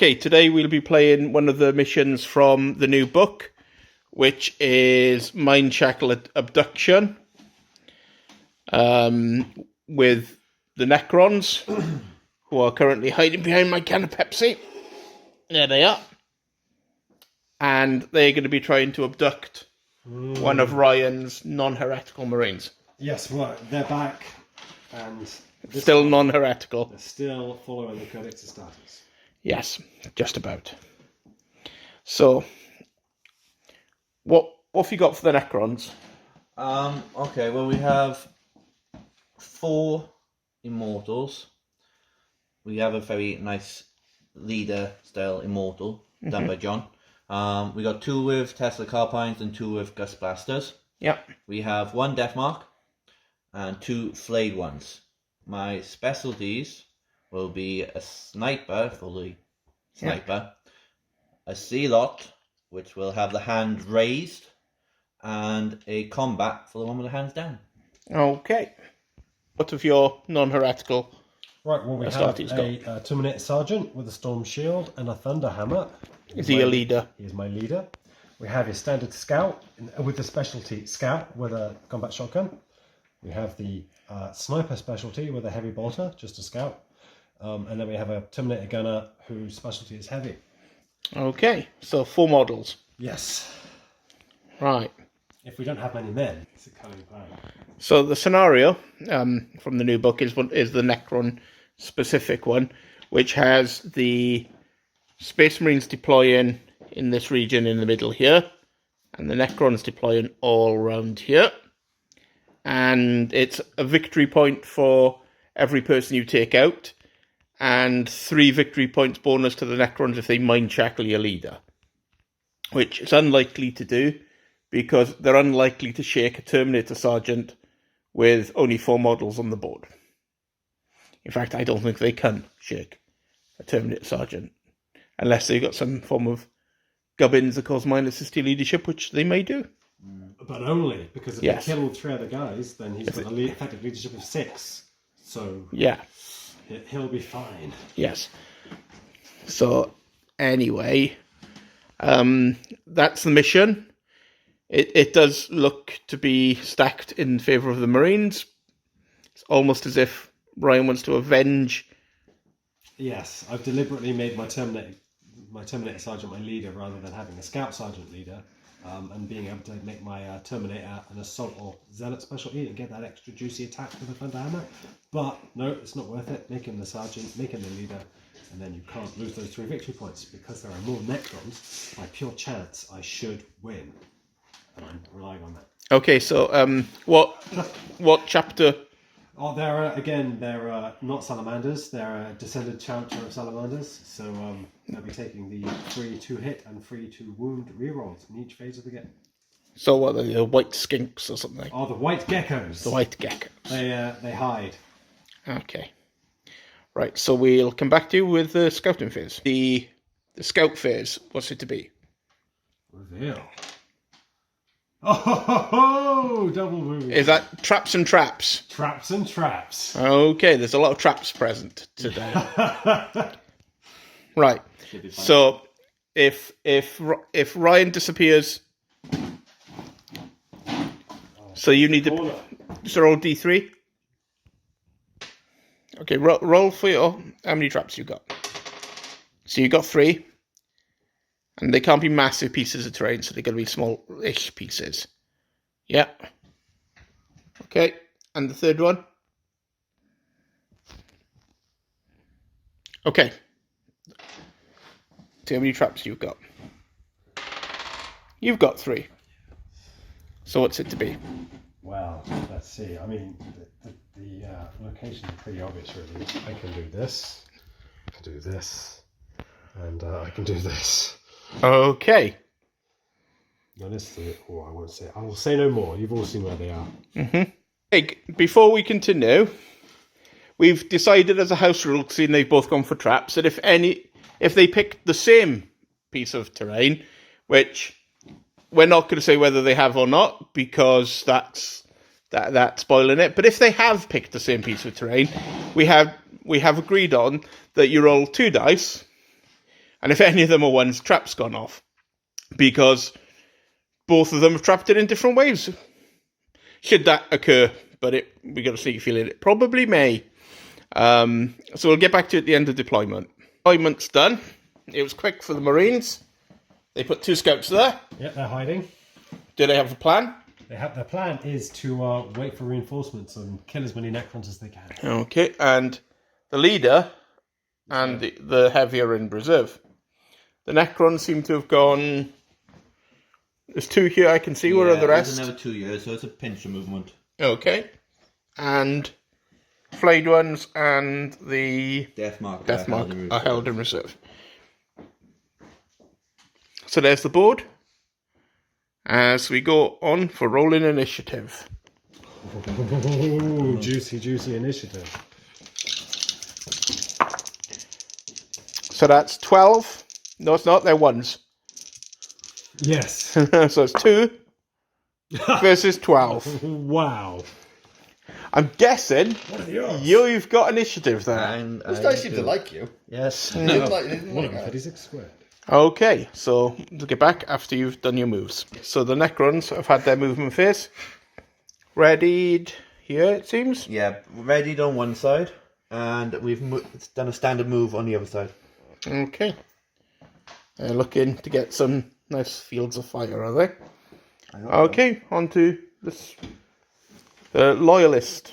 Okay, today we'll be playing one of the missions from the new book, which is Mindshackle Abduction, with the Necrons, who are currently hiding behind my can of Pepsi. There they are. And they're going to be trying to abduct one of Ryan's non-heretical Marines. Yes, well, they're back, and Still non-heretical. they're still following the Heretic Astartes. Yes, just about. So, what have you got for the Necrons? Okay, well, we have 4 Immortals. We have a very nice leader-style Immortal, done by John. We got 2 with Tesla Carbines and 2 with Gauss blasters. Yep. We have 1 Deathmark and 2 Flayed ones. My specialties will be a sniper, fully sniper, a Zealot, which will have the hand raised, and a combat for the one with the hands down. Okay. What of your non-heretical? Right, well, we Astartes have a Terminator Sergeant with a Storm Shield and a Thunder Hammer. Is he a leader? He is my leader. We have your standard Scout with the specialty Scout with a combat shotgun. We have the Sniper specialty with a heavy bolter, just a Scout. And then we have a Terminator Gunner whose specialty is heavy. Okay. So 4 models. Yes. Right. If we don't have many men, it's a cunning plan. So the scenario from the new book is the Necron specific one, which has the Space Marines deploying in this region in the middle here, and the Necrons deploying all around here. And it's a victory point for every person you take out, and 3 victory points bonus to the Necrons if they mind-shackle your leader, which is unlikely to do, because they're unlikely to shake a Terminator Sergeant with only 4 models on the board. In fact, I don't think they can shake a Terminator Sergeant, unless they've got some form of gubbins that cause minuses to leadership, which they may do. But only because if they kill 3 other guys, then he's got an effective leadership of 6. So yeah, he'll be fine. Yes. So anyway, that's the mission. It does look to be stacked in favour of the Marines. It's almost as if Ryan wants to avenge. Yes, I've deliberately made my Terminator Sergeant my leader rather than having a Scout Sergeant leader, and being able to make my Terminator an Assault or Zealot specialty and get that extra juicy attack with the Thunder Hammer. But no, it's not worth it. Make him the Sergeant, make him the leader, and then you can't lose those 3 victory points because there are more Necrons. By pure chance, I should win. And I'm relying on that. Okay, so what chapter? Oh, they're not salamanders. They're a descended character of salamanders. So they'll be taking the 3 to hit and 3 to wound rerolls in each phase of the game. So what are they, the white skinks or something? Oh, the white geckos. The white geckos. They hide. Okay. Right, so we'll come back to you with the scouting phase. The scout phase, what's it to be? Reveal. Oh, double move. Is that traps and traps? Traps and traps. Okay, there's a lot of traps present today. Right. So if Ryan disappears, so you need to roll D3. Okay, roll for your how many traps you got. So you got 3. And they can't be massive pieces of terrain, so they're going to be small-ish pieces. Yeah. Okay, and the third one? Okay. See how many traps you've got. You've got 3. So what's it to be? Well, let's see. I mean, the locations are pretty obvious, really. I can do this, I can do this, and I can do this. Okay. Now this is I won't say. I will say no more. You've all seen where they are. Mm-hmm. Hey, before we continue, we've decided as a house rule, seeing they've both gone for traps, that if they pick the same piece of terrain, which we're not going to say whether they have or not, because that's spoiling it. But if they have picked the same piece of terrain, we have agreed on that you roll 2 dice. And if any of them are ones, trap's gone off. Because both of them have trapped it in different ways. Should that occur, but we got a sneaky feeling it probably may. So we'll get back to it at the end of deployment. Deployment's done. It was quick for the Marines. They put 2 scouts there. Yep, they're hiding. Do they have a plan? Their plan is to wait for reinforcements and kill as many Necrons as they can. Okay, and the leader and the heavier in reserve. The Necrons seem to have gone... There's 2 here I can see. Where are the rest? There's another 2 years, so it's a pincher movement. Okay. And Flayed ones and the Deathmark are held in reserve. So there's the board. As we go on for rolling initiative. Ooh, juicy initiative. So that's 12. No, it's not. They're ones. Yes. So it's 2 versus 12. Wow. I'm guessing What are the odds? you've got initiative there. And This guy seems to like you. Yes. He didn't like, he didn't One like of them, that. 36 squared. Okay, so we'll get back after you've done your moves. So the Necrons have had their movement phase. Readied here, it seems. Yeah, readied on one side, and we've done a standard move on the other side. Okay. They're looking to get some nice fields of fire, are they? Okay, on to this. The Loyalist.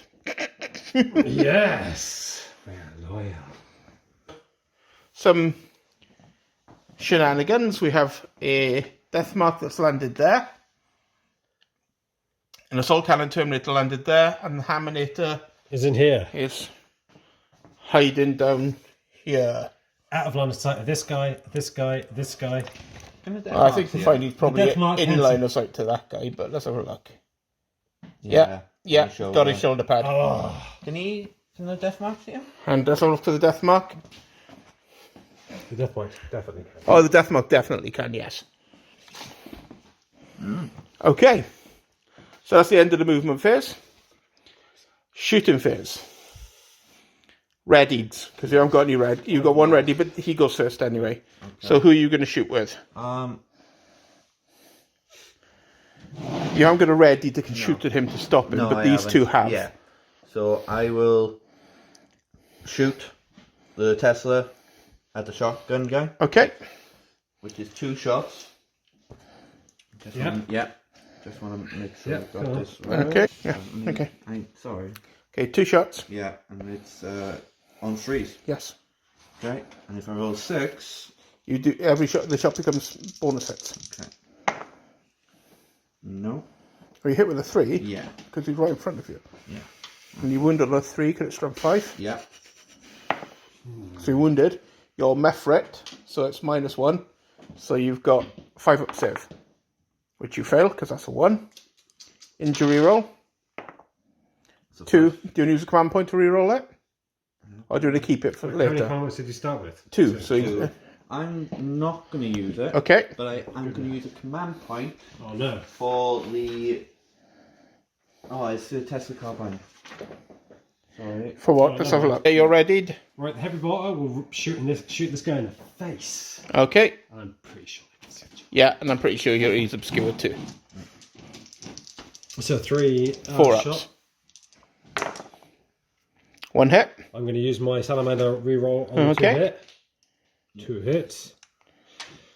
Yes. They are loyal. Some shenanigans. We have a Deathmark that's landed there. An Assault Cannon Terminator landed there. And the Hammerator Is in here. is hiding down here. Out of line of sight of this guy, this guy, this guy. I think the find he's probably Deathmark in cancel. line of sight to that guy, but let's have a look. Yeah, got his shoulder pad. Oh. Can the Deathmark see him? And let's have a look to the Deathmark. The death point, definitely. Oh, the Deathmark definitely can, yes. Okay. So that's the end of the movement phase. Shooting phase. Readied, because you haven't got any red. You've got one ready, but he goes first anyway. Okay. So who are you going to shoot with? You haven't got a ready that can shoot at him to stop him, but I these haven't. 2 have. Yeah. So I will shoot the Tesla at the shotgun guy, Okay. which is 2 shots. Just want to make sure I've got go on. this right. Okay. Yeah. Okay. Sorry. Okay, 2 shots. Yeah, and it's on 3s. Yes. Okay, and if I roll 6, You do every shot. The shot becomes bonus hits. okay. No. Or you hit with a 3 Yeah. because he's right in front of you. Yeah. And you wound on a 3 because it's strength 5. Yeah. So you wounded. You're Mephrit, so it's -1. So you've got 5 up save, which you fail because that's a 1. Injury roll. So 2. Do you want to use a command point to reroll it? Or do you want to keep it for How many later? comments did you start with? 2. So you, I'm not going to use it. okay. But I'm going to use a command point Oh no. for the... Oh, it's the Tesla Carbine. Sorry. For what? Let's have a look. Okay, you're readied. Right, the heavy bolter will shoot this guy in the face. Okay. I'm pretty sure I can see it. Yeah, and I'm pretty sure he's obscured too. So 3 4 shot. ups. 1 hit. I'm going to use my salamander reroll on the Okay. 2 hit. 2 hits.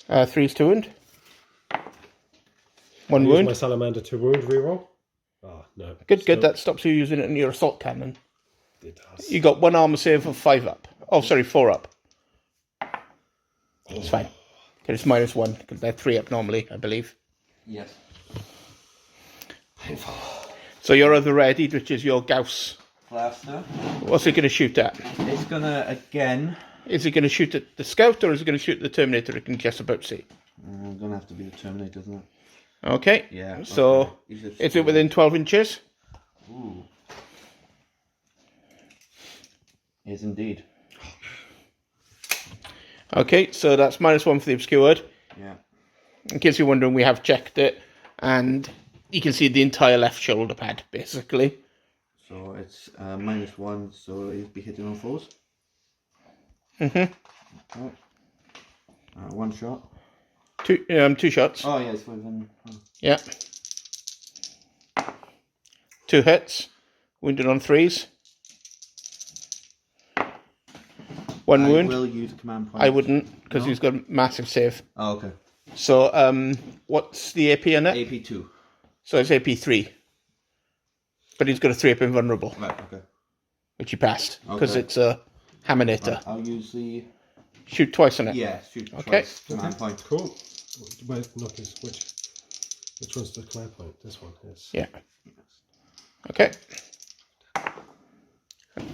3's to wound. 1 Use wound. my salamander to wound reroll. Oh no. Good. That stops you using it in your assault cannon. It does. You got 1 armor save of 5 up. Oh, sorry, 4 up. It's fine. Because it's -1 because they're 3 up normally, I believe. Yes. So your other readied, which is your Gauss. Blaster. What's it going to shoot at? It's going to, again... Is it going to shoot at the scout or is it going to shoot at the Terminator? It can just about see. I'm going to have to be the Terminator, isn't it? Okay. Yeah. So okay. is it within 12 inches? Ooh. Is indeed. Okay, so that's -1 for the obscured. Yeah. In case you're wondering, we have checked it, and you can see the entire left shoulder pad, basically. So it's -1, so it'll be hitting on 4s. Mm-hmm. Oh. One shot. Two shots. Oh, yeah, it's within... Yeah. 2 hits. Wounded on 3s. 1 wound. I will use a command point. I wouldn't, because No? he's got a massive save. Oh, okay. So, what's the AP on it? AP2. So it's AP3. But he's got a 3 up invulnerable, Right, okay. which he passed, because Okay. it's a Hammerator. I'll use the... Shoot twice on it. Yeah, shoot Okay. twice. Command point. Cool. Wait, not this. Which one's the command point? This one is. Yeah. Okay.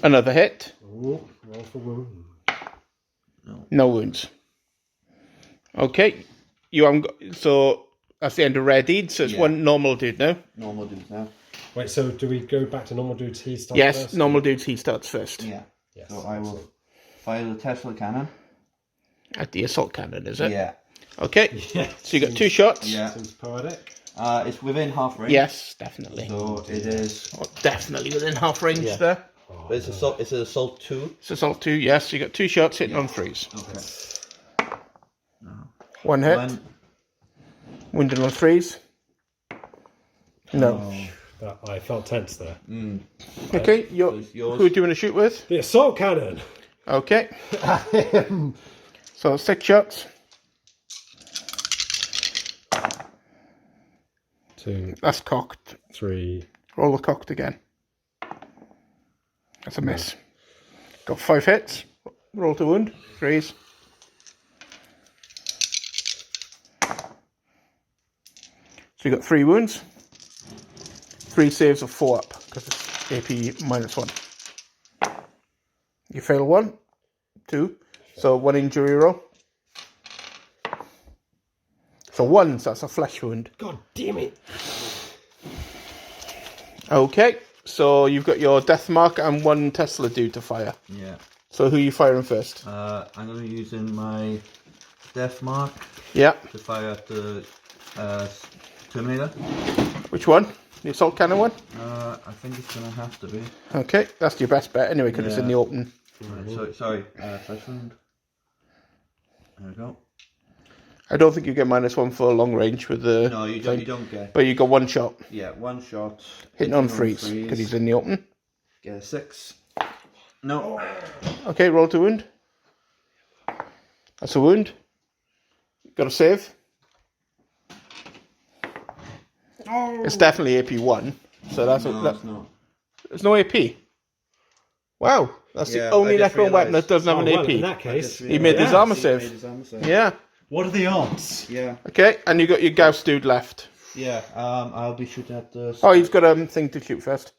Another hit. Ooh, roll for wound. No wounds. Okay. You haven't got, so that's the end of Rare Deed, so it's Yeah. one normal dude now. Normal dudes now. Wait, so do we go back to normal dudes? He starts Yes, first? normal dudes, he starts first. Yeah. Yes. So I will fire the Tesla cannon. At the assault cannon, is it? Yeah. Okay. Yeah. So you got 2 shots. Yeah. Seems poetic. It's within half range. Yes, definitely. So it is... Oh, definitely within half range Yeah. there. But it's assault. It's an assault 2. It's assault 2, yes. You got 2 shots hitting on 3s. Okay. 1 hit. One. Wounded on 3s. No. That, I felt tense there. Okay, it's yours. who do you want to shoot with? The assault cannon. Okay. So 6 shots. 2, That's cocked. 3. Roll the cocked again. That's a miss. Got 5 hits. Roll to wound. 3s. So you got 3 wounds. 3 saves of 4 up because it's AP -1. You fail 1, 2. So 1 injury roll. So 1, so that's a flesh wound. God damn it. Okay, so you've got your Deathmark and 1 Tesla dude to fire. Yeah. So who are you firing first? I'm going to be using my Deathmark Yeah. to fire at the Terminator. Which one? The assault cannon one? I think it's going to have to be. Okay, that's your best bet anyway because it's in the Yeah. open. Right, sorry. Flesh wound. There we go. I don't think you get -1 for long range with the. No, you don't. You don't get. But you got 1 shot Yeah, 1 shot. hitting on 3s because he's in the open. Get a 6. No. Okay, roll to wound. That's a wound. Got a save. It's definitely AP1. So that's No, that, it's not. there's no AP. Wow, that's Yeah, the only I just Necron weapon that realised. doesn't have an well, AP. in that case, He made his armor save. Yeah. what are the odds? Yeah. Okay, and you got your Gauss dude left. Yeah. I'll be shooting at the. Oh, he's got a thing to shoot first.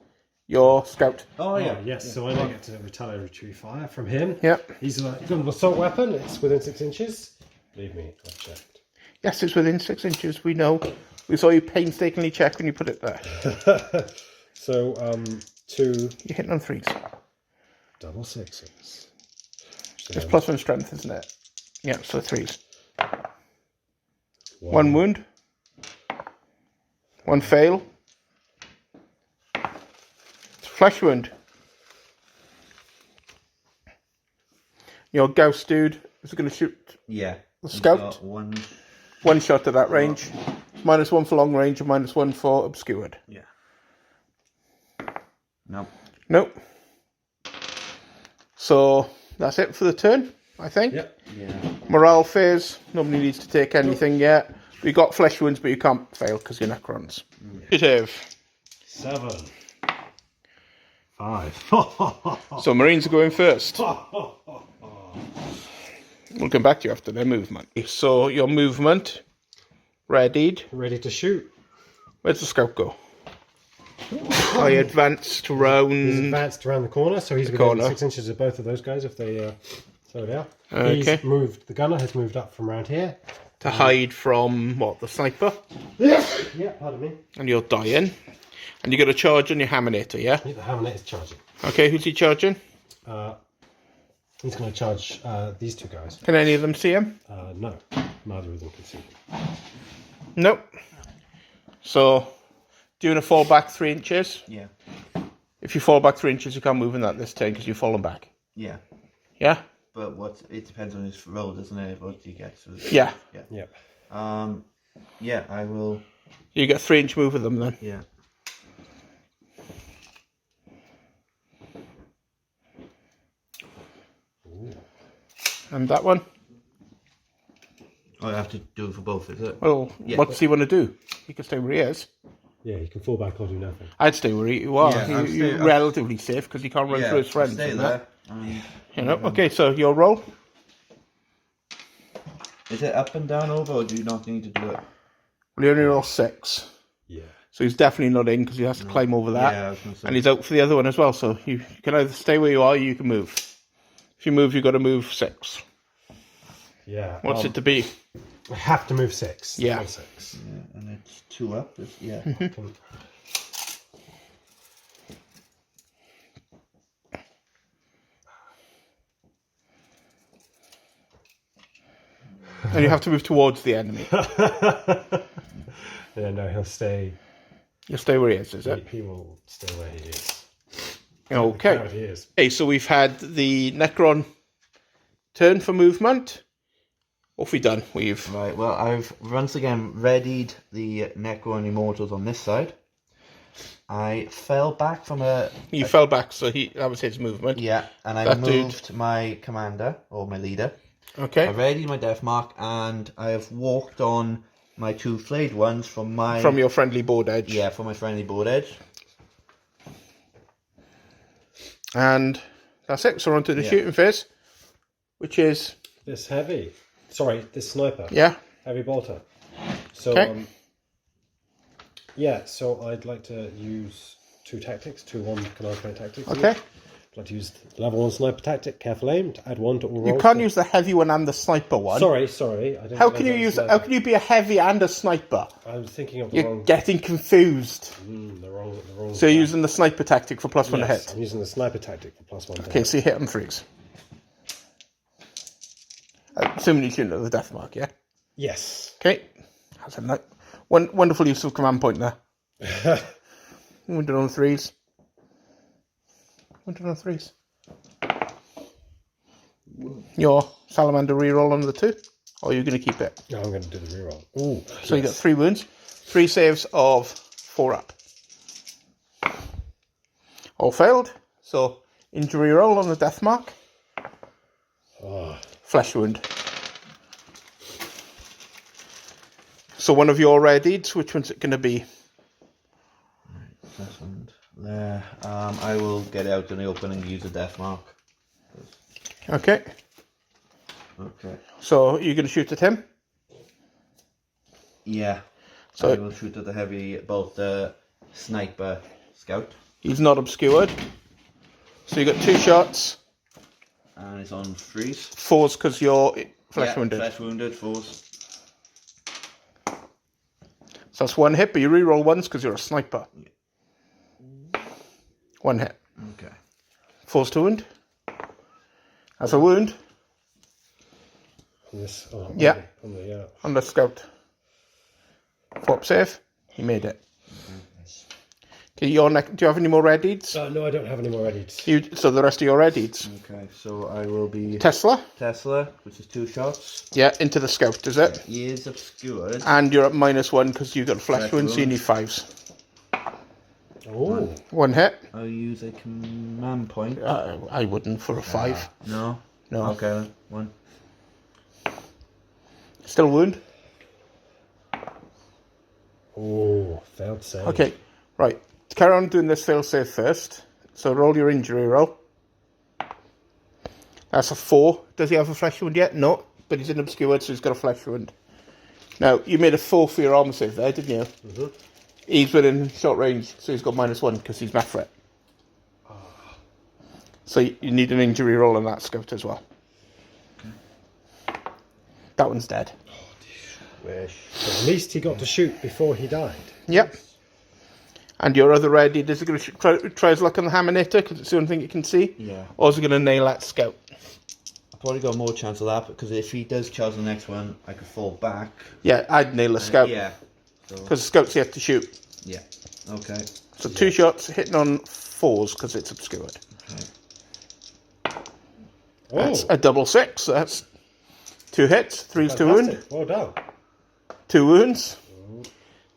Your scout. Oh yeah. Oh, yes, so I don't get to retaliatory fire from him. Yeah. He's got an assault weapon. It's within 6 inches. Believe me, I've checked. Yes, it's within 6 inches. We know. We saw you painstakingly check when you put it there. So, 2 You're hitting on 3s. double 6s. It's +1 strength, isn't it? Yeah, so 3s. 1 wound. 1 fail. It's a flesh wound. Your Gauss dude is going to shoot Yeah. the scout. Got 1. 1 shot at that range. -1 for long range and -1 for obscured. Yeah. No. Nope. So that's it for the turn, I think. Yep. Yeah. Morale phase. Nobody needs to take anything yet. We got flesh wounds, but you can't fail because you're Necrons. Initiative. 7. 5. So Marines are going first. We'll come back to you after their movement. So your movement, readied. Ready to shoot. Where's the scout go? I advanced He's round. advanced around the corner, so he's within corner. 6 inches of both of those guys if they slow down. Okay. He's moved, the gunner has moved up from around here. To hide from what, the sniper? Yeah, pardon me. And you're dying. And you got a charge on your Hammerator, yeah? The Hammernet is charging. Okay, who's he charging? He's going to charge these 2 guys. Can any of them see him? No, neither of them can see. Nope. So, do you want to fall back 3 inches? Yeah. If you fall back 3 inches, you can't move in that this turn because you've fallen back. Yeah. Yeah? but it depends on his roll, doesn't it? What he gets. Yeah. Yeah. Yeah, I will. You get 3-inch move with them then. Yeah. And that one. Oh, I have to do it for both, is it? Well, Yeah. what does he want to do? He can stay where he is. Yeah, you can fall back or do nothing. I'd stay where you are. Yeah, You're relatively safe because he can't run through his friends. Stay and there. that. You know. Okay, so your roll. Is it up and down over, or do you not need to do it? Well, you only roll 6. Yeah. So he's definitely not in because he has to climb over that. Yeah, I was gonna say. And he's out for the other one as well. So you can either stay where you are or you can move. If you move, you've got to move 6. Yeah. What's it to be? I have to move 6. Yeah. Roll 6. Yeah, and it's 2 up. Yeah. And you have to move towards the enemy. Yeah, no, he'll stay. You'll stay where he is it? He will stay where he is. Okay. There he is. Okay, so we've had the Necron turn for movement. What have we done? We've Right, well, I've once again readied the Necron Immortals on this side. I fell back from a... You fell back, so that was his movement. Yeah, and I That dude. moved my commander, or my leader. Okay. I readied my Deathmark, and I have walked on my 2 flayed ones from my... From your friendly board edge. Yeah, from my friendly board edge. And that's it. So we're on to the Yeah. shooting phase, which is... This heavy. Sorry, this sniper. Yeah. Heavy bolter. So, Okay. yeah, so I'd like to use 2 tactics, 2 1 command point tactics. Okay. I'd like to use the level 1 sniper tactic, careful aim, to add 1 to all rolls. You can't use the heavy one and the sniper one. Sorry. I didn't How can you realise use? that was How can you be a heavy and a sniper? I was thinking of the You're wrong... getting confused. the wrong... So you're using the sniper tactic for +1 to Yes, hit. I'm using the sniper tactic for +1 to Okay, hit. so you hit on 3s. Assuming you're shooting at the Deathmark, yeah? Yes. Okay. That's a wonderful use of command point there. Wounded on 3s. Wounded on 3s. Your salamander reroll on the 2? Or are you going to keep it? No, I'm going to do the reroll. Ooh, So you got 3 wounds. 3 saves of 4 up. All failed. So injury roll on the Deathmark. Oh, Flesh wound. So one of your readieds, which one's it going to be? This one there. I will get out in the open and use a Deathmark. Okay. Okay. So you're going to shoot at him? Yeah. So- I will shoot at the heavy, both the sniper scout. He's not obscured. So you got 2 shots. And it's on 3s. 4s because you're flesh Yeah, wounded. Flesh wounded, 4s. So that's 1 hit, but you reroll 1s because you're a sniper. 1 hit. Okay. 4s to wound. That's a wound on this... Oh, Yeah. On the, on the scout. 4 save. He made it. Okay, do you have any more readieds? no, I don't have any more ready. So the rest of your readieds. Okay, so I will be Tesla? Tesla, which is 2 shots. Yeah, into the scout, is it? He is obscured. And you're at -1 because you've got flesh Flesh wounds, so you wound. need 5s. Oh. 1 hit. I'll use a command point. I wouldn't for a 5. No? No. Okay then, 1. Still wound? Oh, failed save. Okay, right. Carry on doing this fail save first. So roll your injury roll. That's a 4. Does he have a flesh wound yet? No, but he's in obscured, so he's got a flesh wound. Now, you made a 4 for your armor save there, didn't you? Mm-hmm. He's within short range, so he's got -1 because he's Mephrit. So you need an injury roll on that scout as well. Okay. That one's dead. Wish. But at least he got to shoot before he died. Yep. And your other ready, is it going to try his luck on the Hammernator because it's the only thing you can see? Yeah. Or is it going to nail that scout? I've probably got more chance of that because if he does charge the next one, I could fall back. Yeah, I'd nail the scout. Yeah. So, Because the scout's yet to shoot. yeah. Okay. So 2 shots hitting on 4s because it's obscured. Okay. That's a double 6. That's 2 hits. 3's 2 wound. Fantastic. Well done. 2 wounds.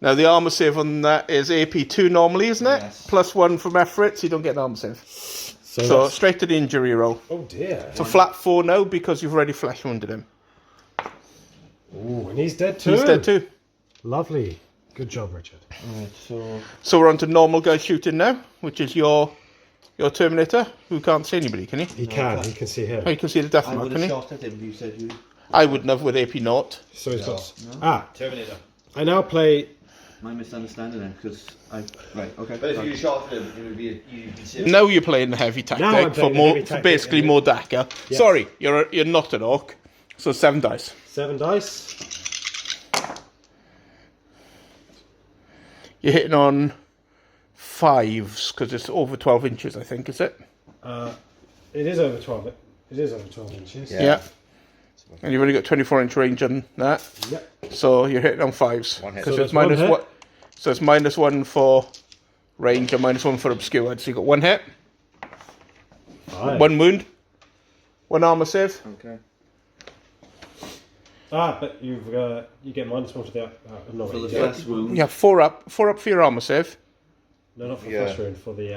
Now the armor save on that is AP 2 normally, isn't it? Yes. Plus 1 for Mephrit, so you don't get an armor save. So straight to the injury roll. Oh dear. So flat 4 now because you've already flesh wounded him. Ooh, and he's dead too. He's dead too. Lovely. Good job, Richard. Alright, so So we're on to normal guy shooting now, which is your Terminator, who can't see anybody, can he? He can see him. Oh, you can see the death I mark, would can have he? shot at him if you said you. I wouldn't have with AP 0. So he's got. No. Ah, Terminator. I now play. My misunderstanding then, because I. Right, okay. But if you shot him, it would be you'd be safe. Now you're playing the heavy Now I'm tactic for playing the more, heavy for tactic, basically yeah. more Daka. Yes. Sorry, you're not an orc. So 7 dice. 7 dice. You're hitting on 5s because it's over 12 inches, I think, is it? It is over 12. It is over 12 inches. Yeah. And you've only got 24-inch range on that. Yep. So you're hitting on 5s. One hit. Because So it's that's one minus hit. 1. So it's minus 1 for range and minus 1 for obscured. So you got 1 hit, Fine. 1 wound, 1 armor save. Okay. Ah, but you get -1 to the. No, For the yeah. first wound. Yeah, 4 up for your armor save. No, not for Yeah. flesh wound. For the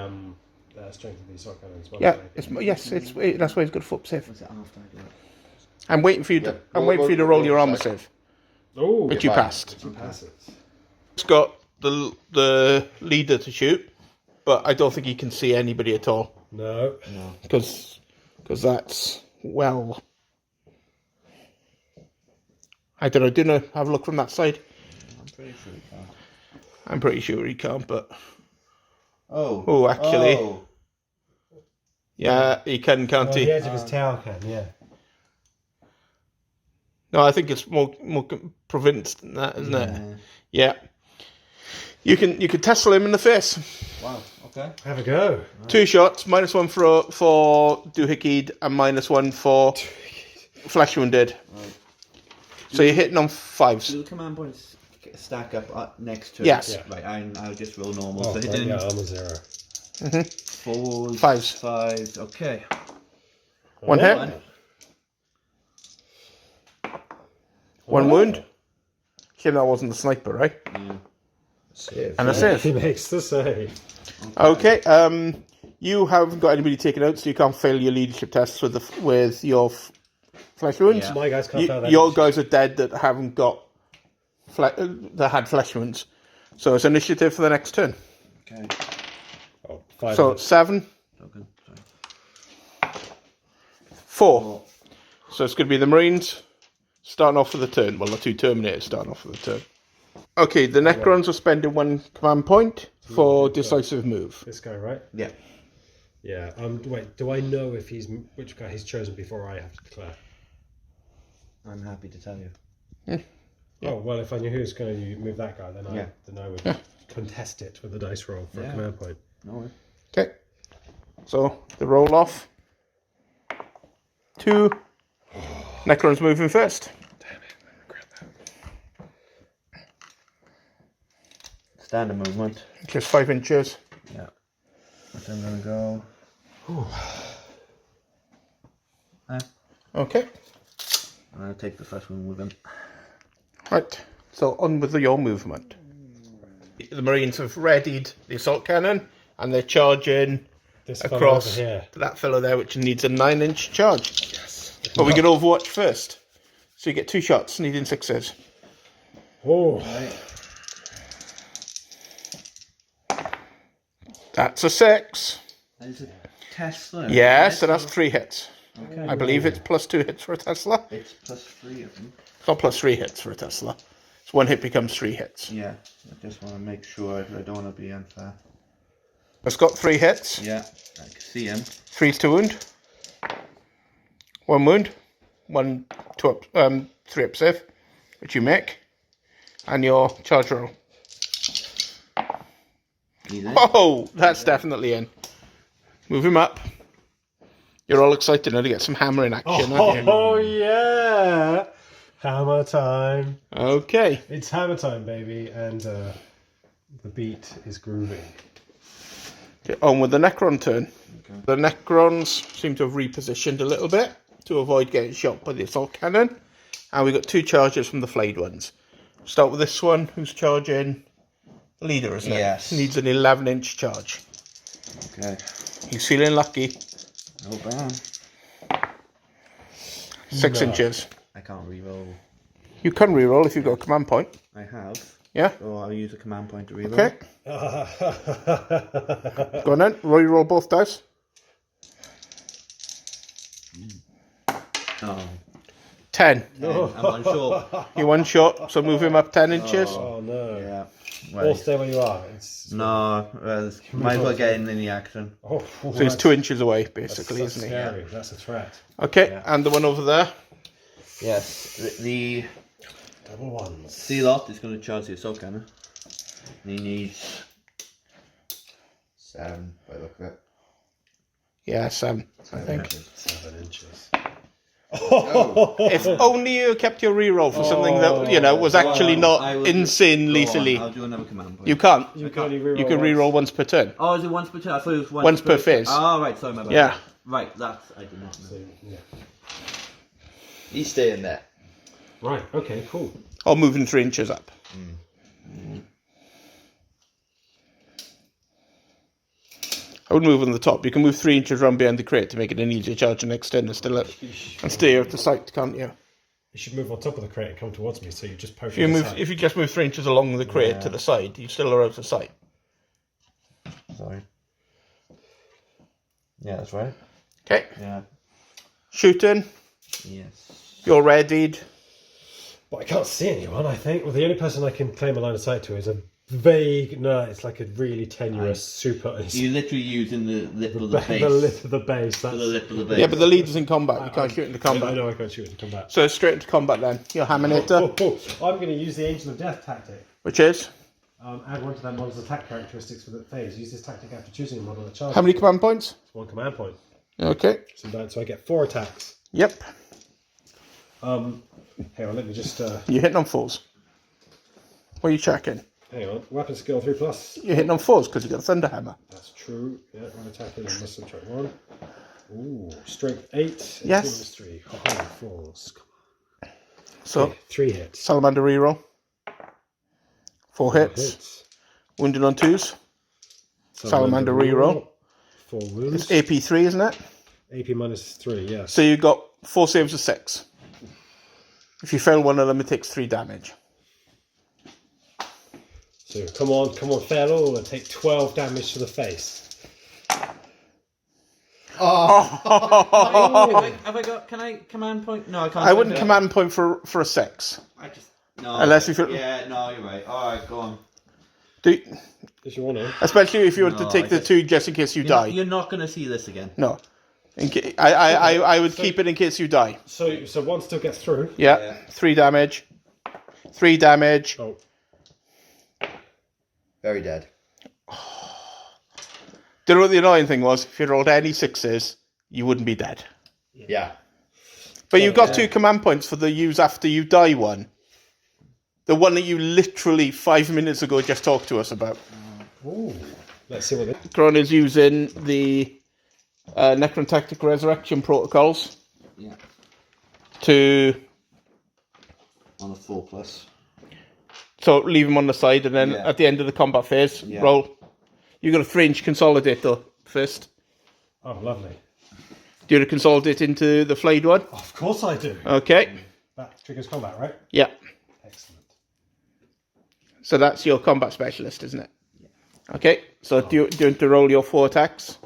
strength of the assault cannons. Yeah, that's why it's good foot save. Was it after I do it? I'm waiting for you to. Yeah, I'm waiting for you to roll your armor save, Oh, which you fine. passed. you pass it. It's got the leader to shoot, but I don't think he can see anybody at all No. because that's well. I don't know. Do you have a look from that side? I'm pretty sure he can't. I'm pretty sure he can't, but Oh. oh, actually, Oh. yeah, he can, can't The he? edge of his tail can, yeah. No, I think it's more provinced than that, isn't it? Yeah. Yeah. You can Tesla him in the face. Wow, okay. Have a go. 2 shots, minus 1 for doohickeyed and minus 1 for flesh wounded. Right. So you're hitting on 5s. Do the command points stack up next to Yes. it? Right, I'll just roll normal. Oh, so right, hitting yeah, armor 0. 4s, 5s. 5s, okay. 1 hit, One. 1 wound. Shame that wasn't the sniper, right? Save. And a He save. makes the save. Okay. You haven't got anybody taken out, so you can't fail your leadership tests with your flesh wounds. Yeah. My guys can't fail that. Your guys are dead that haven't got that had flesh wounds. So it's initiative for the next turn. Okay. Oh, 5 So minutes. 7, Token, sorry. 4. So it's going to be the Marines starting off for the turn. Well, the 2 Terminators starting off for the turn. Okay, the Necrons are spending 1 command point for decisive move. This guy, right? Yeah. Yeah. Wait, do I know if which guy he's chosen before I have to declare? I'm happy to tell you. Oh, well, if I knew who was going to move that guy, then I would contest it with a dice roll for a command point. No worries. Okay. So the roll off. 2. Necrons moving first. Damn it, I regret that. Standard movement. Just 5 inches. Yeah. So I'm gonna go. Okay. I'm gonna take the first one with him. Right. So on with your movement. The Marines have readied the assault cannon and they're charging This fellow across over here. to that fellow there, which needs a 9-inch charge. Yes. But we get Overwatch first. So you get 2 shots, needing 6s. Oh, That's a 6. Is it Tesla? Yeah, so that's 3 hits. Okay. I believe it's plus 2 hits for a Tesla. It's plus 3 of them. It's not plus 3 hits for a Tesla. So 1 hit becomes 3 hits. Yeah. I just want to make sure I don't want to be unfair. It's got 3 hits. Yeah. I can see him. 3's to wound. 1 wound. 3 up save, which you make. And your charge roll. He's in. Oh, that's definitely in. Move him up. You're all excited now to get some hammering action, aren't you? oh yeah! Hammer time. Okay. It's hammer time, baby, and the beat is grooving. Get on with the Necron turn. Okay. The Necrons seem to have repositioned a little bit. to avoid getting shot by the assault cannon. And we got 2 charges from the flayed ones. Start with this one, who's charging the leader, isn't it? Yes. Needs an 11-inch charge. Okay. He's feeling lucky. No bad. 6 inches. I can't reroll. You can reroll if you've got a command point. I have. Yeah? So I'll use a command point to reroll. Okay. Go on then. Reroll both dice. Oh. 10. I'm unsure. You're 1 shot, so move him up 10 inches. Oh no. Yeah. Or Right. stay where you are. No, well, might as well get in the action. Oh, So he's 2 inches away, basically, that's isn't he? scary. That's a threat. Okay, Yeah. and the one over there. Yes, the Double ones. Zealot is going to charge the assault cannon. And he needs 7, by the look of it. Yeah, 7, I think. 7 inches. If only you kept your reroll for something that, you know, was actually not insanely silly. I'll do another command point. You can't. You can only reroll You can reroll once per turn. Oh, is it once per turn? I thought it was Once per phase. Oh, right, sorry, my bad. Yeah. Right, that I did not know. So, yeah. He's staying there. Right. Okay. Cool. Or moving 3 inches up. I would move on the top. You can move 3 inches around behind the crate to make it an easier charge and extend and still and stay out the sight, can't you? You should move on top of the crate and come towards me. So you just poke. If you just move 3 inches along the crate to the side, you still are out of sight. Sorry. Yeah, that's right. Okay. Yeah. Shooting. Yes. You're readied. But I can't see anyone. I think. Well, the only person I can claim a line of sight to is a vague. No, it's like a really tenuous super. You're literally using the lip of the base. The lip of the base. The That's. lip of the base. Yeah, but the leader's in combat. You can't shoot into I combat. know I can't shoot into combat. So straight into combat then. You're Haminator, I'm going to use the Angel of Death tactic. which is Add 1 to that model's attack characteristics for the phase. Use this tactic after choosing a model that charges. how many command points? It's 1 command point. Okay. So I get 4 attacks. Yep. Hang on, let me just. You're hitting on 4s. What are you checking? Hang on. Weapon skill 3+. You're hitting on 4s because you got a Thunder Hammer. That's true. Yeah, one attacking. I must subtract 1. Ooh, strength 8. Yes. 3. Oh, 4s. Come on. So, Okay, 3 hits. Salamander reroll. 4 hits. Hits. Wounded on 2s. Salamander reroll. 4 wounds. It's AP3, isn't it? AP minus 3, yes. So you got 4 saves of 6. If you fail one of them, it takes 3 damage. So come on, fail all and take 12 damage to the face. Have I got? Can I command point? No, I can't. I wouldn't command point for a 6. I just no. Unless you feel- Yeah, no, you're right. All right, go on. If you want to. Especially if you were to No, take I the just- 2 just in case you die. You're not going to see this again. No. I would keep it in case you die. So 1 still gets through. Yeah. Yeah. 3 damage. 3 damage. Oh, Very dead. Do you know what the annoying thing was? If you rolled any 6s, you wouldn't be dead. Yeah. But you've got 2 command points for the use after you die one. The one that you literally 5 minutes ago just talked to us about. ooh. Let's see what they. Necron is using the Necron Tactic Resurrection protocols Yeah. to... On a 4+. So leave him on the side, and then Yeah. at the end of the combat phase, Yeah. roll. You got a 3-inch consolidator first. Oh, lovely. Do you want to consolidate into the flayed one? Of course I do. Okay. That triggers combat, right? Yeah. Excellent. So that's your combat specialist, isn't it? Okay. So do you want to roll your 4 attacks?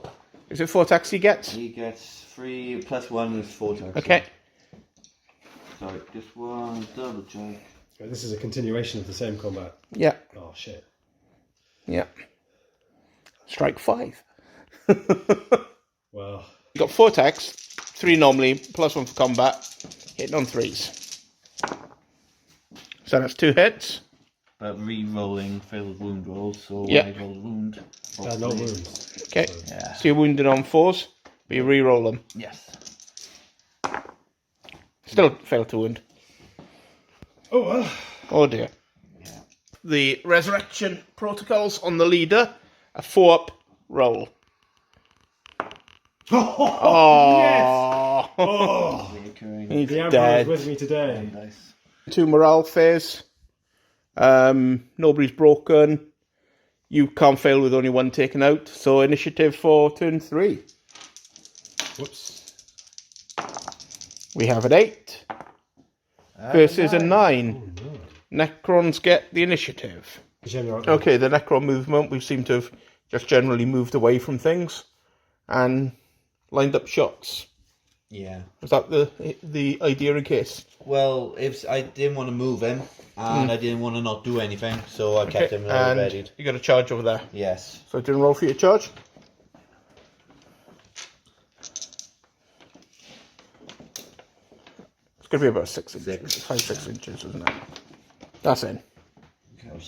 Is it 4 attacks he gets? He gets 3 + 1 is 4 attacks. Okay. Sorry, just one double check. Right, this is a continuation of the same combat. Yeah. Oh shit. Yeah. Strike 5. Well, You got 4 attacks, 3 normally, +1 for combat, hitting on 3s. So that's 2 hits. But re-rolling failed wound rolls, so Yeah. I roll a wound. no wounds. Okay. Yeah. So you're wounded on 4s, but you re-roll them. Yes. Still fail to wound. Oh well. Oh dear. Yeah. The resurrection protocols on the leader, a 4-up roll. Oh, Oh, He's the Emperor dead. is with me today. Nice. 2 morale phase. Nobody's broken. You can't fail with only 1 taken out. So initiative for turn 3. Whoops. We have an 8 versus a 9. Oh, no. Necrons get the initiative. General, Okay, the Necron movement, we seem to have just generally moved away from things and lined up shots. Yeah. Was that the idea in case? Well, if I didn't want to move him, and I didn't want to not do anything, so I kept him and readied. you got a charge over there. Yes. So didn't roll for your charge. It's going to be about 6 inches. 5-6 inches, isn't it? That's in. Okay.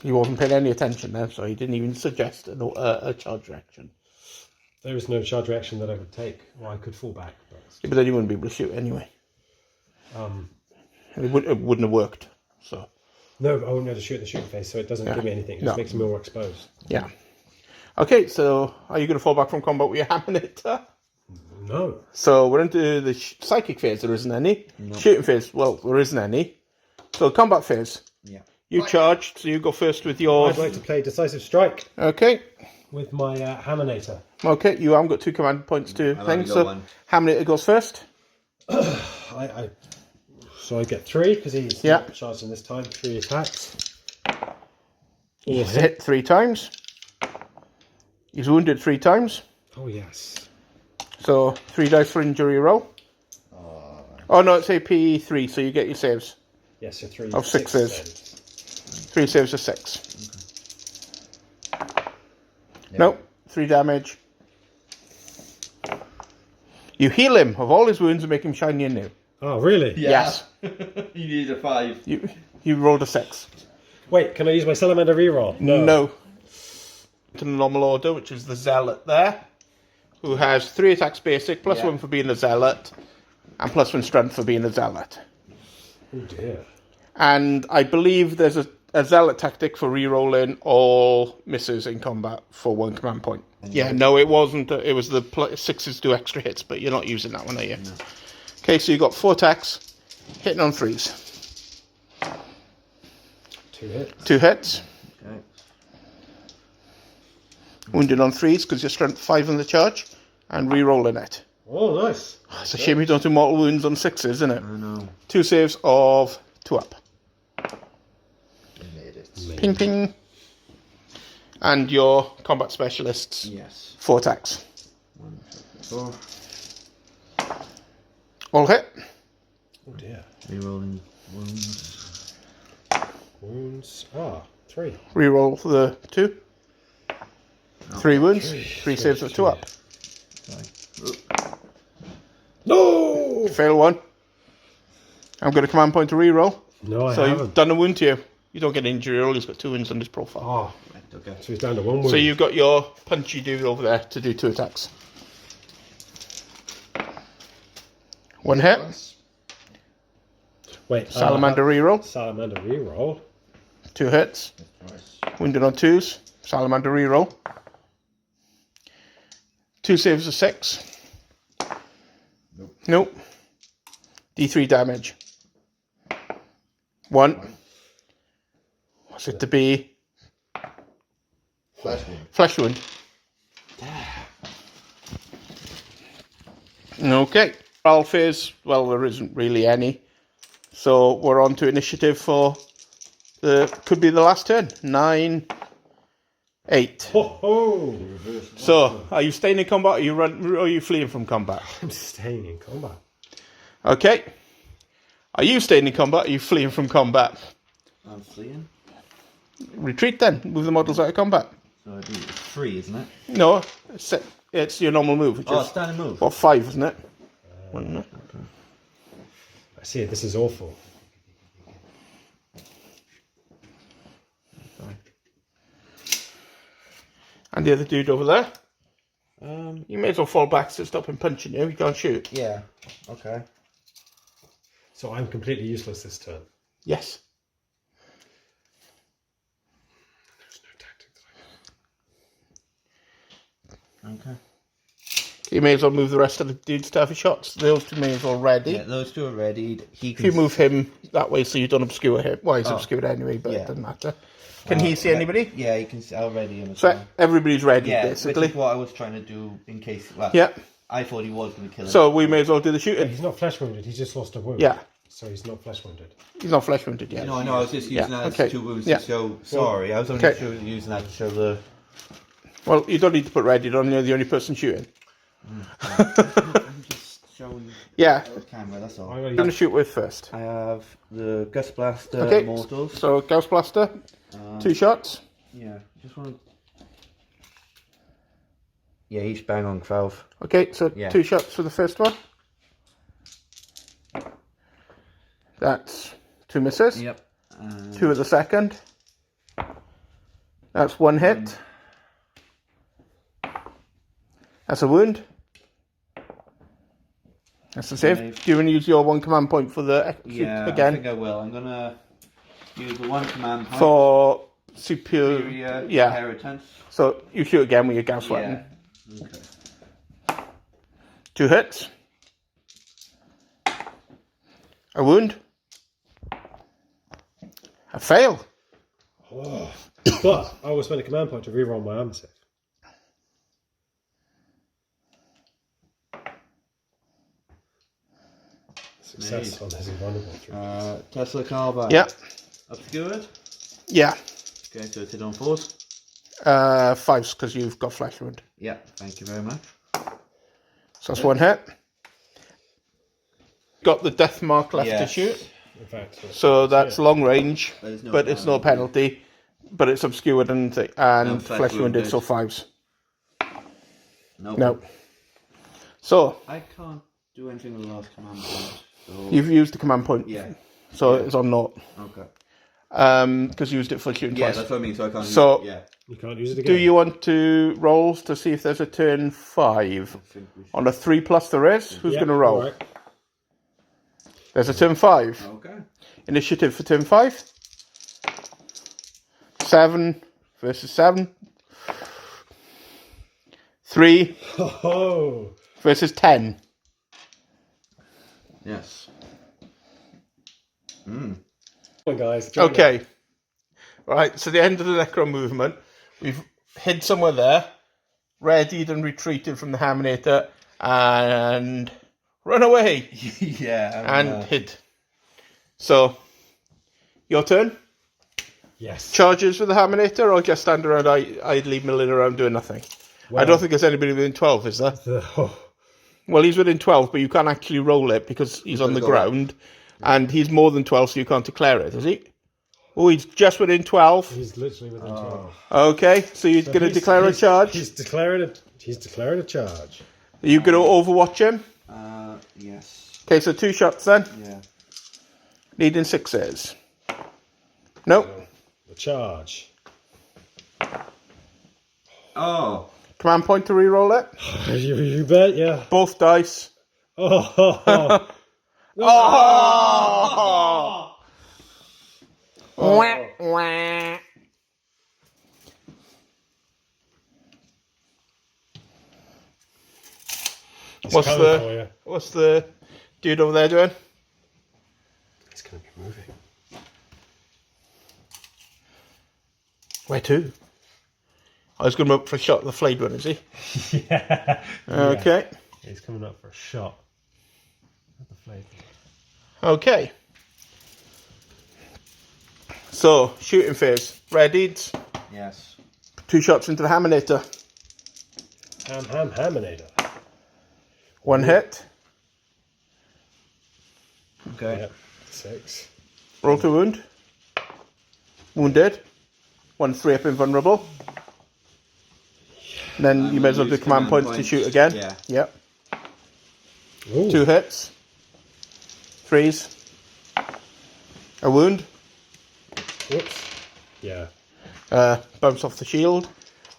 He wasn't paying any attention there, so he didn't even suggest a charge reaction. there is no charge reaction that I could take. Well, I could fall back. But then you wouldn't be able to shoot anyway. It wouldn't have worked. So No, I wouldn't be able to shoot in the shooting phase, so it doesn't give me anything. It just makes me more exposed. yeah. Okay, so are you going to fall back from combat with your Hammer? No. So we're into the psychic phase. There isn't any. No. Shooting phase. Well, there isn't any. So combat phase. Yeah. You charged, so you go first with your. I'd like to play Decisive Strike Okay. with my Hammernator. Okay. You haven't got 2 command points to I've thing. only got So 1. Hammer goes first. So I get 3 because he's not charging this time. 3 attacks. He's hit 3 times. He's wounded 3 times. Oh yes. So 3 dice for injury roll. Oh no, it's AP 3, so you get your saves. Yes, so 3 Of 6s. 3 saves of 6. No, 3 damage. You heal him of all his wounds and make him shiny and new. Oh really? Yes. You need a 5. You rolled a 6. Wait, can I use my Salamander reroll? No. To the normal order, which is the Zealot there, who has 3 attacks basic, plus 1 for being a Zealot, and plus 1 strength for being a Zealot. Oh dear. And I believe there's a Zealot tactic for re-rolling all misses in combat for 1 command point. Yeah, no, it wasn't. It was the 6s do extra hits, but you're not using that one, are you? No. Okay, so you got 4 attacks, hitting on 3s. 2 hits. 2 hits. Okay. Wounded on 3s because you're strength 5 on the charge, and re-rolling it. Oh, nice. It's a shame you don't do mortal wounds on 6s, isn't it? I know. 2 saves of 2 up. You made it. Ping ping. And your combat specialists, Yes. 4 attacks. 1, 4. All hit. Oh dear. Rerolling wounds. Wounds. 3. Reroll for the 2. 3 wounds. 3 saves of 2 up. Sorry. No! Fail 1. I've got a command point to reroll. No, I So haven't. you've done a wound to you. You don't get an injury roll. He's got 2 wounds on his profile. Oh, Right, okay. so he's down to 1 wound. So you've got your punchy dude over there to do 2 attacks. 1 hit. Wait. Salamander reroll. Salamander reroll. 2 hits. Wounded on 2s. Salamander reroll. 2 saves of 6. Nope. D3 damage. 1. What's it to be? Flash wound. Flesh wound. Okay. Morale phase, well, there isn't really any. So we're on to initiative for could be the last turn. 9, 8. Ho ho! So, are you staying in combat or are you fleeing from combat? I'm staying in combat. Okay. Are you staying in combat or are you fleeing from combat? I'm fleeing. Retreat then. Move the models out of combat. So I do 3, isn't it? No, it's your normal move. Which Oh, is, standing move. 5, isn't it? Wasn't it? I see it. This is awful. Sorry. And the other dude over there. Um. You may as well fall back to stop him punching you. You can't shoot. Yeah. Okay. So I'm completely useless this turn. Yes. There's no tactic that Okay. You may as well move the rest of the dudes to have a shot. Those two may as well ready. Yeah, those two are ready. He If can you move him that way so you don't obscure him. Well, he's Oh. obscured anyway, but Yeah. it doesn't matter. Can he see anybody? Yeah, he can see. I'll ready him as So well. everybody's ready, Yeah, basically. which is what I was trying to do in case. Well, Yeah. I thought he was going to kill him. So we may as well do the But shooting. he's not flesh wounded. He's just lost a wound. Yeah. So he's not flesh wounded. He's not flesh wounded yet. No, I know. I was just using that okay. as 2 wounds Yeah. to show. Sorry, I was only Okay. using that to show the. Well, you don't need to put ready on. You're the only person shooting. I'm just showing Yeah. the camera. That's all. You're going to shoot with first. I have the Gust Blaster Okay. Immortals. So Gauss Blaster, 2 shots. Yeah, just want to. Yeah, he's bang on 12. Okay, so Yeah. 2 shots for the first one. That's 2 misses. Yep. And 2 at the second. That's 1 hit. That's a wound. That's a save. Save. Do you want to use your 1 command point for the yeah, I again? think I will. I'm gonna use the 1 command point. For superior. Superior Yeah. Inheritance. So you shoot again with your Gauss weapon. Yeah. Okay. 2 hits. A wound. A fail. Oh. But I will spend a command point to reroll my armor save. Success on his invulnerable through. Tesla Carbine. Yeah. Obscured. Yeah. Okay, so it's hit on 4s. 5s because you've got flesh wound. Yeah, thank you very much. So that's 1 hit. Got the Deathmark left to Yes. shoot. In fact, So that's long range, But it's no penalty. But it's obscured and And flesh wounded, so 5s. Nope. No. So I can't do anything with the last command point. So... you've used the command point. Yeah. So it's on naught. Okay. Because you used it for shooting Yeah, twice. that's what I mean. So I can't. So- use it. Yeah. you can't use it again. Do you want to roll to see if there's a turn 5? I think we should. On a 3+ there is. Who's Yeah, going to roll? alright. There's a turn 5. Okay. Initiative for turn 5. 7 versus 7. 3 Oh, versus 10. Yes. come on, guys. join Okay. Right, so the end of the Necron movement. We've hid somewhere there, readied and retreated from the Haminator, and run away yeah. and hid. So, your turn. us. Yes. Charges with the Haminator, or just stand around idly milling around doing nothing? I don't think there's anybody within 12, is there? Oh, Well, he's within 12, but you can't actually roll it because he's on the go ground, and he's more than 12, so you can't declare it, is he? Oh, he's just within 12. he's literally within 12. Okay, so you're going to declare a charge? He's declaring a charge. Are you going to overwatch him? Yes. Okay, so 2 shots then. Yeah. Needing 6s. Nope. The charge. Oh. Command point to reroll it. You bet, yeah. Both dice. Oh, Oh! Wah, wah. it's What's coming the- for you. What's the dude over there doing? It's going to be moving. Where to? I was going to up for a shot at the Flayed one, is he? Yeah. Okay. He's coming up for a shot at the Flayed. Okay. So, shooting phase. Readied. Yes. 2 shots into the Haminator. Haminator. 1 hit. Okay. Yep. 6. Roll to wound. Wounded. 1 3 up invulnerable. And then you may as well do use command points to shoot again. Yeah. Yep. Ooh. 2 hits. 3s. A wound. Whoops. Yeah. Bounce off the shield.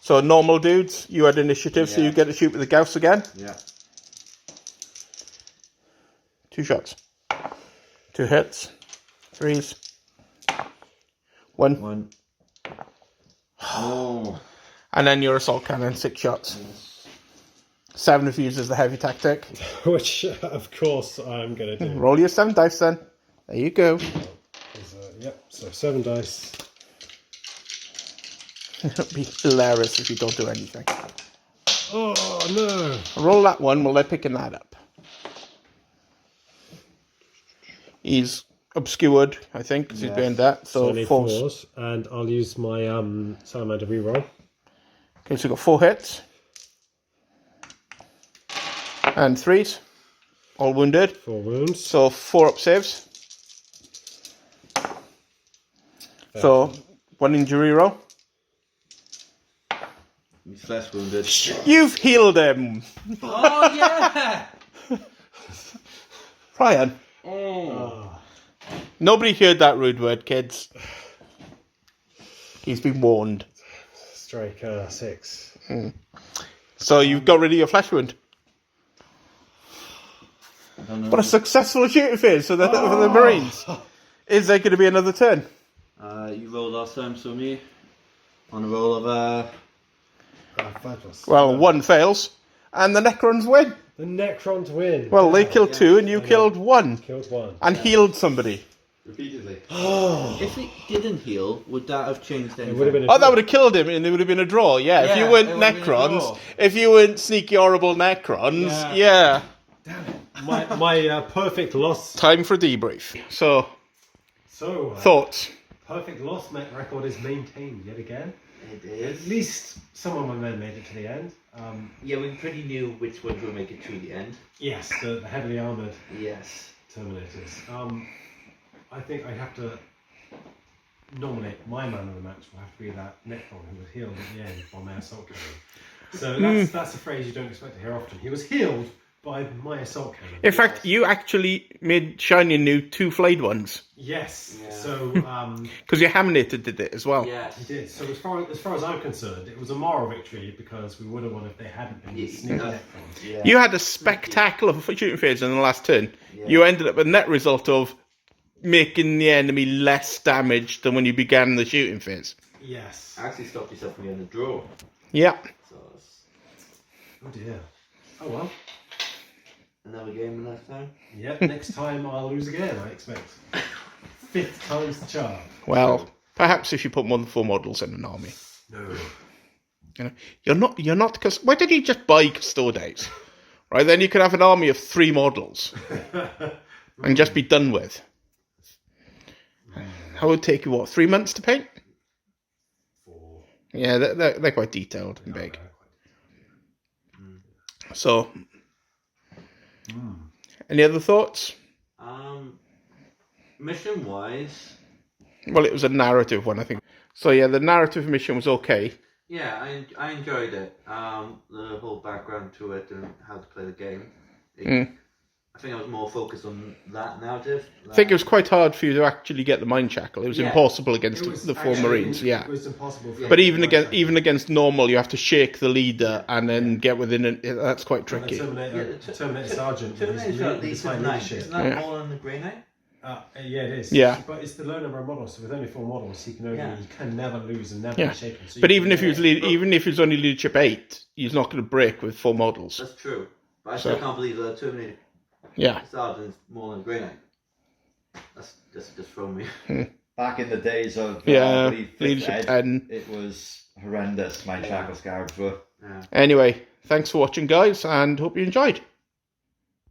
So normal dudes, you had initiative, so Yeah. you get to shoot with the Gauss again. Yeah. 2 shots. 2 hits. 3s. 1. 1. Oh. And then your assault cannon, 6 shots. Yes. 7 if he uses the heavy tactic. Which, of course, I'm going to do. Roll your 7 dice then. There you go. Yep, so 7 dice. It'll be hilarious if you don't do anything. Oh, no. Roll that one while they're picking that up. He's obscured, I think, because he's burned that. So I So need 4. 4s, and I'll use my salamander reroll. Okay, so we've got 4 hits. And 3s. All wounded. 4 wounds. So 4 up saves. So 1 injury roll. He's less wounded. You've healed him! Oh, yeah! Ryan. Oh. Nobody heard that rude word, kids. He's been warned. Strike 6. So you've got rid of your flesh wound. I don't know. What a successful shooting phase for the Marines. Is there going to be another turn? You rolled last time, so me. On a roll of 5+. Well, 1 fails. And the Necrons win. The Necrons win. Well, they killed 2 and you killed 1. Killed 1. And healed somebody. Repeatedly. If it didn't heal, would that have changed anything? It would have been a Oh, that would have killed him and it would have been a draw. Yeah, if Yeah, you it weren't would have been a Necrons, draw. if you weren't sneaky, horrible Necrons, yeah. my perfect loss. Time for a debrief. So, So, thoughts? perfect loss record is maintained yet again. It At is. least some of my men made it to the end. Yeah, we pretty knew which ones would make it to the end. Yes, the heavily armoured Yes. Terminators. I think I have to nominate my man of the match. Will have to be that Necron who was healed at the end by my assault cannon. So that's a phrase you don't expect to hear often. He was healed by my assault cannon. In fact, you actually made Shiny new 2 flayed ones. Yes. Yeah. So Because your Haminator did it as well. Yes. he did. So as far as I'm concerned, it was a moral victory because we would have won if they hadn't been sneaky Necrons. Yeah. You had a spectacular shooting phase in the last turn. Yeah. You ended up with a net result of making the enemy less damage than when you began the shooting phase. Yes. Actually stopped yourself from getting a draw. Yeah. So it's Oh dear. Oh well. another game next time. Yep. Next time I'll lose again. I expect. 5th time's the charm. Well, perhaps if you put more than 4 models in an army. No. You know, you're not because why did you just buy Custodes? Right, then you could have an army of 3 models and just be done with. That would take you what, 3 months to paint? 4. Yeah, they're quite detailed and big. So, any other thoughts? Mission wise, Well, it was a narrative one, I think. So yeah, the narrative mission was okay. yeah, I enjoyed it. The whole background to it and how to play the game. I think I was more focused on that narrative. I think it was quite hard for you to actually get the Mindshackle. It was Yeah. impossible against It was the 4 actually- Marines. Yeah. It was impossible. For But me even to against normal, you have to shake the leader and then get within it. That's quite find tricky. a Terminator Sergeant with his Terminator at his least high is 9. leadership. Isn't that more than the Grey Knight? Yeah, it is. Yeah. But it's the low number of models, so with only 4 models, he Yeah. can never lose and never Yeah. be shaken. So But you even can if he was get- even if he was only leadership 8, he's not going to break with 4 models. That's true. But I still can't believe that Terminator Yeah. Sergeant is more than the Grey Knight. That's just thrown me. Back in the days of Yeah, I believe, fifth leadership ed, 10. it was horrendous. My shackle scarabs were. Yeah. Anyway, thanks for watching, guys, and hope you enjoyed.